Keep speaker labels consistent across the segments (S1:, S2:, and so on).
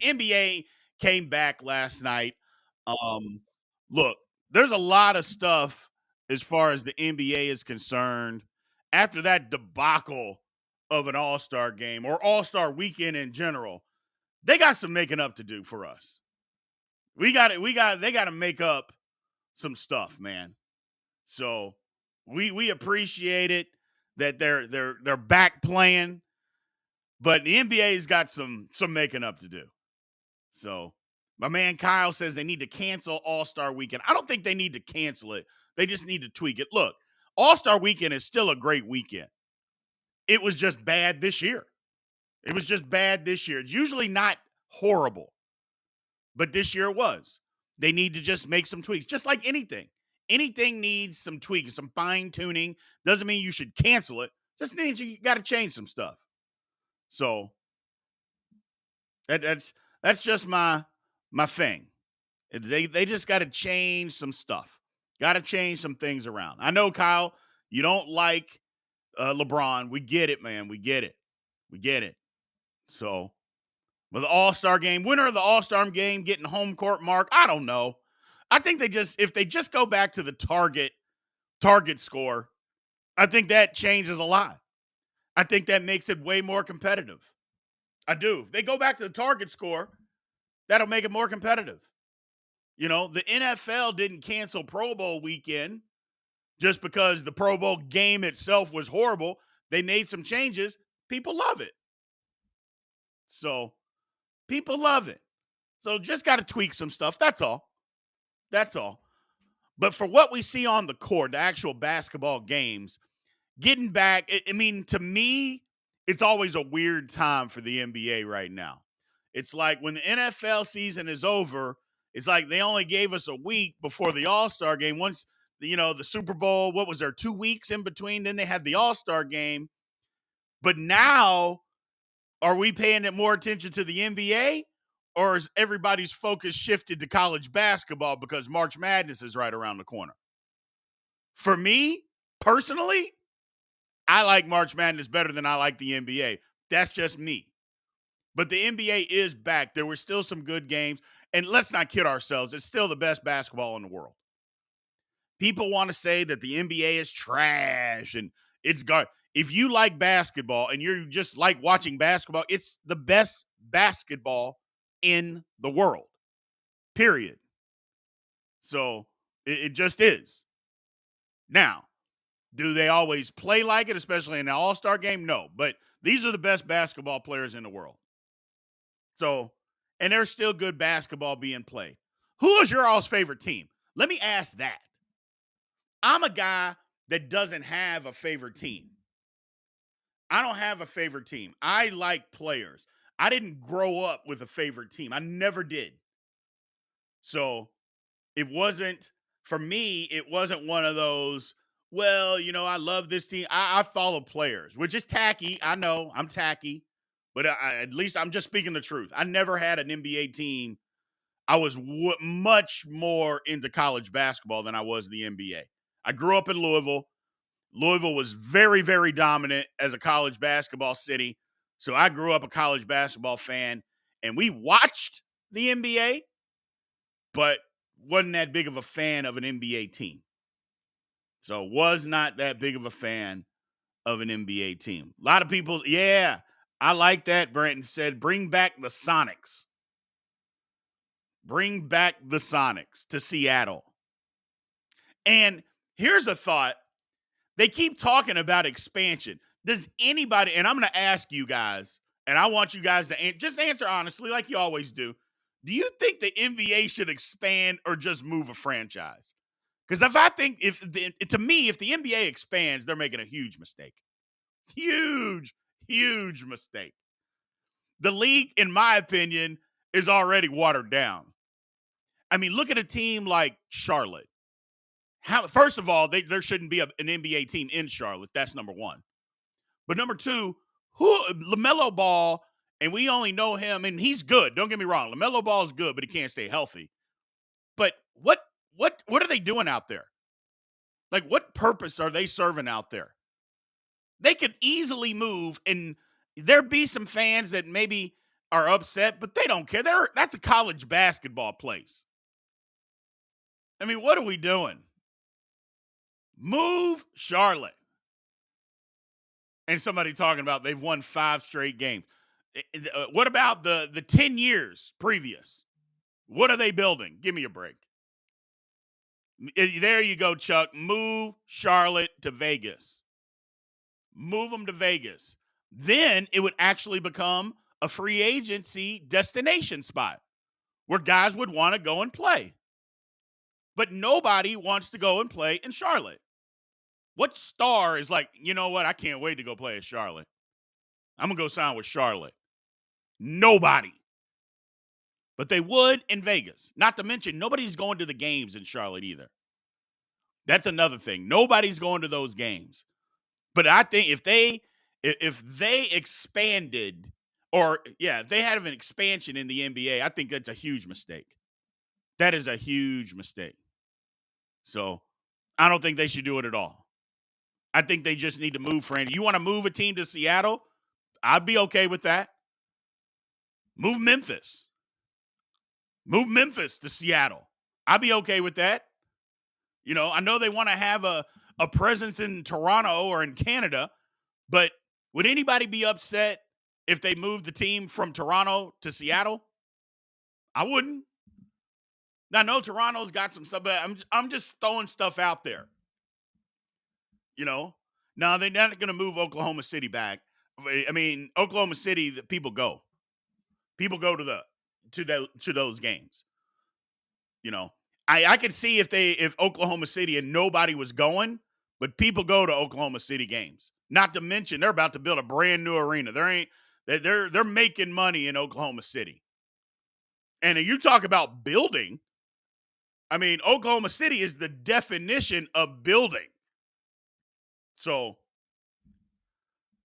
S1: NBA came back last night. Um, Look, there's a lot of stuff as far as the NBA is concerned after that debacle of an All-Star game or All-Star weekend in general. They got some making up to do for us. They got to make up some stuff, man. So we appreciate it that they're back playing, but the NBA's got some making up to do. So my man Kyle says they need to cancel All-Star Weekend. I don't think they need to cancel it. They just need to tweak it. Look, All-Star Weekend is still a great weekend. It was just bad this year. It was just bad this year. It's usually not horrible, but this year it was. They need to just make some tweaks, just like anything. Anything needs some tweaks, some fine tuning. Doesn't mean you should cancel it. Just means you got to change some stuff. So that's just my thing. They just got to change some stuff. Got to change some things around. I know, Kyle, you don't like LeBron. We get it, man. We get it. We get it. So, with the All-Star game, winner of the All-Star game getting home court mark, I don't know. I think if they just go back to the target score, I think that changes a lot. I think that makes it way more competitive. I do. If they go back to the target score, that'll make it more competitive. You know, the NFL didn't cancel Pro Bowl weekend just because the Pro Bowl game itself was horrible. They made some changes. People love it. So, people love it. So, just got to tweak some stuff. That's all. That's all. But for what we see on the court, the actual basketball games, getting back, I mean, to me, it's always a weird time for the NBA right now. It's like when the NFL season is over, it's like they only gave us a week before the All-Star game. Once, the Super Bowl, what was there, 2 weeks in between? Then they had the All-Star game. But now, are we paying more attention to the NBA? Or is everybody's focus shifted to college basketball because March Madness is right around the corner? For me, personally, I like March Madness better than I like the NBA. That's just me. But the NBA is back. There were still some good games. And let's not kid ourselves. It's still the best basketball in the world. People want to say that the NBA is trash and it's garbage. If you like basketball and you just like watching basketball, it's the best basketball in the world. Period. So it just is. Now, do they always play like it, especially in an All-Star game? No, but these are the best basketball players in the world. So, and there's still good basketball being played. Who is your all's favorite team? Let me ask that. I'm a guy that doesn't have a favorite team. I don't have a favorite team. I like players. I didn't grow up with a favorite team. I never did. So, for me, it wasn't one of those, well, I love this team. I follow players, which is tacky. I know I'm tacky, but at least I'm just speaking the truth. I never had an NBA team. I was much more into college basketball than I was the NBA. I grew up in Louisville. Louisville was very, very dominant as a college basketball city. So I grew up a college basketball fan, and we watched the NBA, but wasn't that big of a fan of an NBA team. So was not that big of a fan of an NBA team. A lot of people, yeah, I like that. Brandon said, bring back the Sonics. Bring back the Sonics to Seattle. And here's a thought. They keep talking about expansion. Does anybody, and I'm going to ask you guys, and I want you guys to just answer honestly like you always do. Do you think the NBA should expand or just move a franchise? Because to me, if the NBA expands, they're making a huge mistake. Huge, huge mistake. The league, in my opinion, is already watered down. I mean, look at a team like Charlotte. First of all, there shouldn't be an NBA team in Charlotte. That's number one. But number two, LaMelo Ball, and we only know him, and he's good. Don't get me wrong. LaMelo Ball is good, but he can't stay healthy. But what are they doing out there? Like, what purpose are they serving out there? They could easily move, and there be some fans that maybe are upset, but they don't care. That's a college basketball place. I mean, what are we doing? Move Charlotte. And somebody talking about they've won 5 straight games. What about the 10 years previous? What are they building? Give me a break. There you go, Chuck. Move Charlotte to Vegas. Move them to Vegas. Then it would actually become a free agency destination spot where guys would want to go and play. But nobody wants to go and play in Charlotte. What star is like, you know what? I can't wait to go play in Charlotte. I'm going to go sign with Charlotte. Nobody. But they would in Vegas. Not to mention, nobody's going to the games in Charlotte either. That's another thing. Nobody's going to those games. But I think if they expanded, if they had an expansion in the NBA, I think that's a huge mistake. That is a huge mistake. So I don't think they should do it at all. I think they just need to move, friend. You want to move a team to Seattle? I'd be okay with that. Move Memphis. Move Memphis to Seattle. I'd be okay with that. You know, I know they want to have a presence in Toronto or in Canada, but would anybody be upset if they moved the team from Toronto to Seattle? I wouldn't. Now, I know Toronto's got some stuff, but I'm just throwing stuff out there. You know? Now, they're not going to move Oklahoma City back. I mean, Oklahoma City, the people go. People go to those games. You know, I could see if Oklahoma City and nobody was going, but people go to Oklahoma City games. Not to mention they're about to build a brand new arena. They're making money in Oklahoma City. And you talk about building. I mean, Oklahoma City is the definition of building. So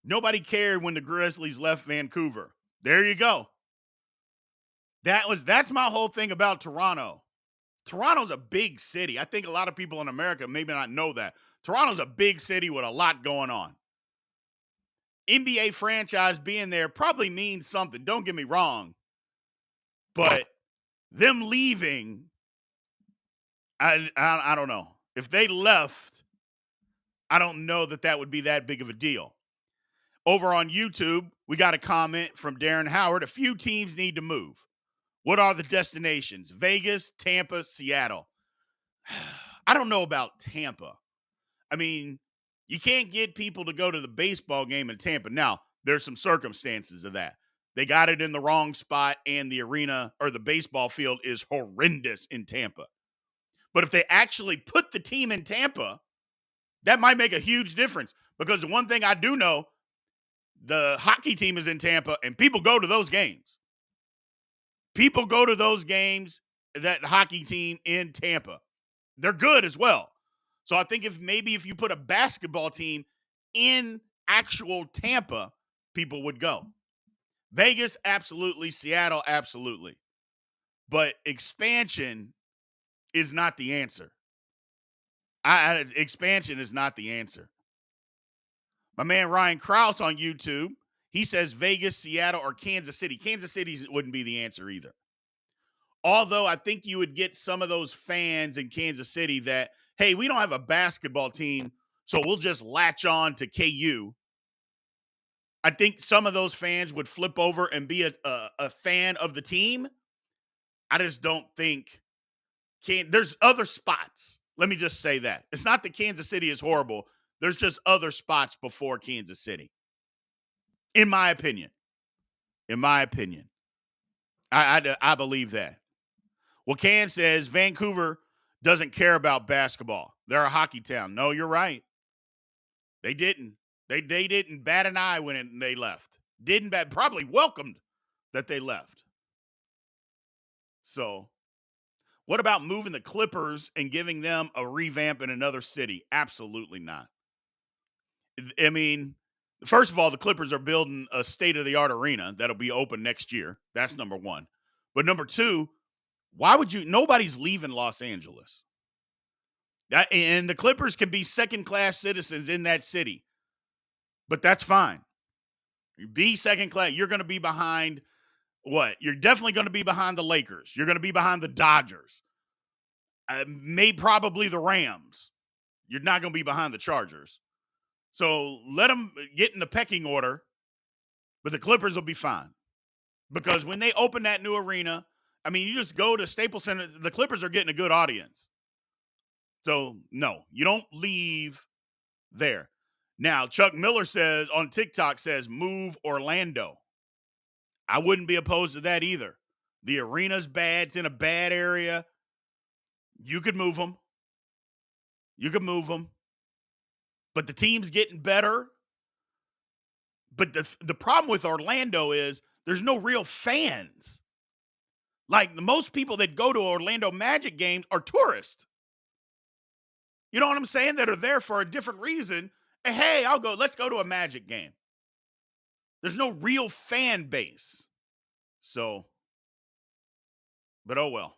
S1: nobody cared when the Grizzlies left Vancouver. There you go. That's my whole thing about Toronto. Toronto's a big city. I think a lot of people in America maybe not know that. Toronto's a big city with a lot going on. NBA franchise being there probably means something. Don't get me wrong. But them leaving, I don't know. If they left, I don't know that would be that big of a deal. Over on YouTube, we got a comment from Darren Howard. A few teams need to move. What are the destinations? Vegas, Tampa, Seattle. I don't know about Tampa. I mean, you can't get people to go to the baseball game in Tampa. Now, there's some circumstances of that. They got it in the wrong spot, and the arena or the baseball field is horrendous in Tampa. But if they actually put the team in Tampa, that might make a huge difference. Because the one thing I do know, the hockey team is in Tampa, and people go to those games. People go to those games, that hockey team in Tampa. They're good as well. So I think if you put a basketball team in actual Tampa, people would go. Vegas, absolutely. Seattle, absolutely. But expansion is not the answer. Expansion is not the answer. My man Ryan Krause on YouTube, he says Vegas, Seattle, or Kansas City. Kansas City wouldn't be the answer either. Although I think you would get some of those fans in Kansas City that, hey, we don't have a basketball team, so we'll just latch on to KU. I think some of those fans would flip over and be a fan of the team. I just don't think there's other spots. Let me just say that. It's not that Kansas City is horrible. There's just other spots before Kansas City. In my opinion. I believe that. Well, Can says Vancouver doesn't care about basketball. They're a hockey town. No, you're right. They didn't. They didn't bat an eye when they left. Probably welcomed that they left. So, what about moving the Clippers and giving them a revamp in another city? Absolutely not. I mean, first of all, the Clippers are building a state-of-the-art arena that'll be open next year. That's number one. But number two, nobody's leaving Los Angeles. And the Clippers can be second-class citizens in that city. But that's fine. Be second class. You're going to be behind What? You're definitely going to be behind the Lakers. You're going to be behind the Dodgers. Probably the Rams. You're not going to be behind the Chargers. So let them get in the pecking order, but the Clippers will be fine. Because when they open that new arena, I mean, you just go to Staples Center, the Clippers are getting a good audience. So, no, you don't leave there. Now, Chuck Miller says on TikTok says move Orlando. I wouldn't be opposed to that either. The arena's bad. It's in a bad area. You could move them. You could move them. But the team's getting better. But the problem with Orlando is there's no real fans. Like the most people that go to Orlando Magic games are tourists. You know what I'm saying? That are there for a different reason. And, hey, I'll go. Let's go to a Magic game. There's no real fan base. So, but oh well.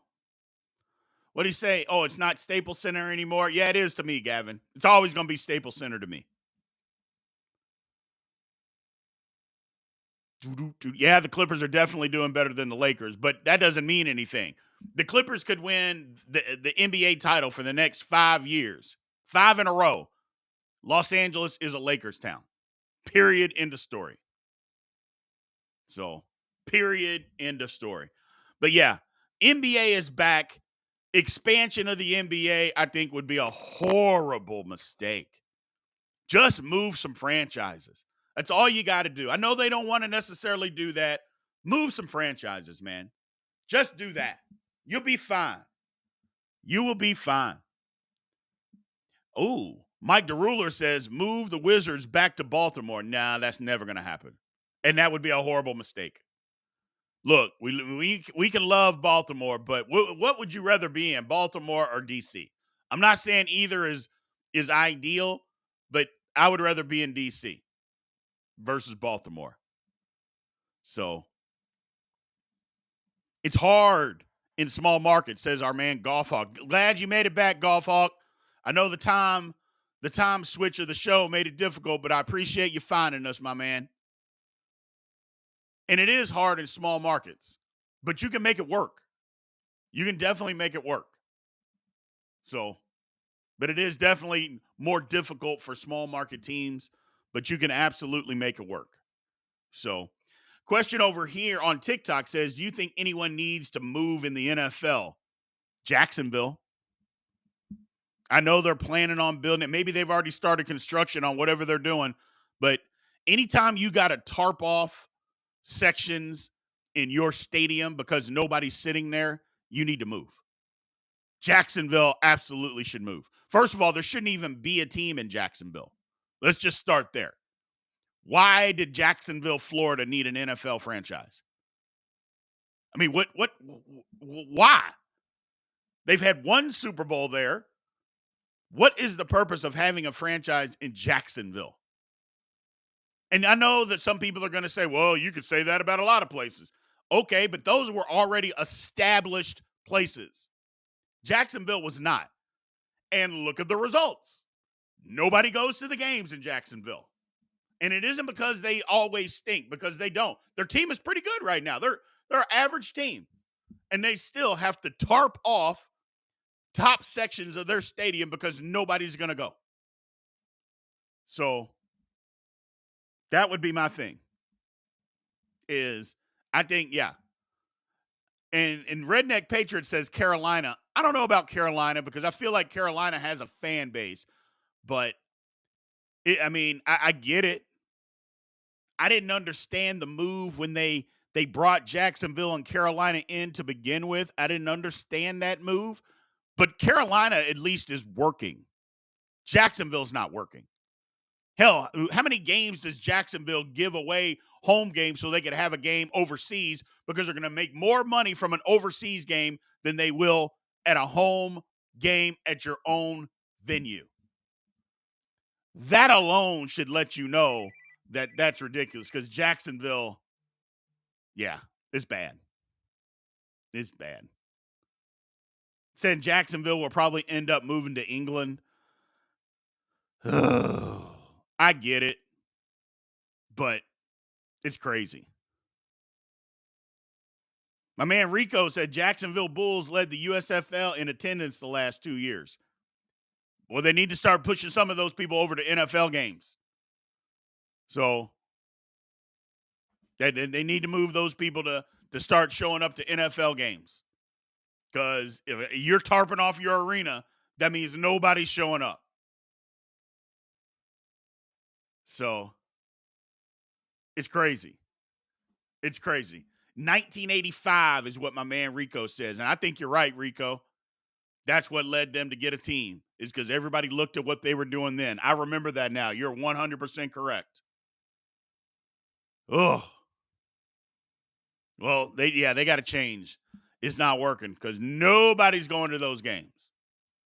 S1: What do you say? Oh, it's not Staples Center anymore? Yeah, it is to me, Gavin. It's always going to be Staples Center to me. Yeah, the Clippers are definitely doing better than the Lakers, but that doesn't mean anything. The Clippers could win the NBA title for the next 5 years, 5 in a row. Los Angeles is a Lakers town. Period. End of story. So, period. End of story. But yeah, NBA is back. Expansion of the NBA, I think, would be a horrible mistake. Just move some franchises. That's all you got to do. I know they don't want to necessarily do that. Move some franchises, man. Just do that. You'll be fine. You will be fine. Oh, Mike DeRuler says move the Wizards back to Baltimore. Nah, that's never going to happen. And that would be a horrible mistake. Look, we can love Baltimore, but what would you rather be in, Baltimore or DC? I'm not saying either is ideal, but I would rather be in DC versus Baltimore. So it's hard in small markets, says our man Golf Hawk. Glad you made it back, Golf Hawk. I know the time switch of the show made it difficult, but I appreciate you finding us, my man. And it is hard in small markets, but you can make it work. You can definitely make it work. So, but it is definitely more difficult for small market teams, but you can absolutely make it work. So, question over here on TikTok says, do you think anyone needs to move in the NFL? Jacksonville. I know they're planning on building it. Maybe they've already started construction on whatever they're doing. But anytime you got to tarp off sections in your stadium because nobody's sitting there, you need to move. Jacksonville absolutely should move. First of all, there shouldn't even be a team in Jacksonville. Let's just start there. Why did Jacksonville, Florida need an NFL franchise? I mean, why? They've had one Super Bowl there. What is the purpose of having a franchise in Jacksonville? And I know that some people are going to say, well, you could say that about a lot of places. Okay, but those were already established places. Jacksonville was not. And look at the results. Nobody goes to the games in Jacksonville. And it isn't because they always stink, because they don't. Their team is pretty good right now. They're an average team. And they still have to tarp off top sections of their stadium because nobody's going to go. So that would be my thing. Is I think, yeah. And Redneck Patriot says Carolina. I don't know about Carolina because I feel like Carolina has a fan base, but I get it. I didn't understand the move when they brought Jacksonville and Carolina in to begin with. I didn't understand that move, but Carolina at least is working. Jacksonville's not working. Hell, how many games does Jacksonville give away home games so they could have a game overseas because they're going to make more money from an overseas game than they will at a home game at your own venue? That alone should let you know that that's ridiculous because Jacksonville, yeah, it's bad. It's bad. Said Jacksonville will probably end up moving to England. I get it, but it's crazy. My man Rico said Jacksonville Bulls led the USFL in attendance the last 2 years. Well, they need to start pushing some of those people over to NFL games. So they need to move those people to start showing up to NFL games. Because if you're tarping off your arena, that means nobody's showing up. So it's crazy. It's crazy. 1985 is what my man Rico says. And I think you're right, Rico. That's what led them to get a team, is because everybody looked at what they were doing then. I remember that now. You're 100% correct. Oh, well, they got to change. It's not working because nobody's going to those games.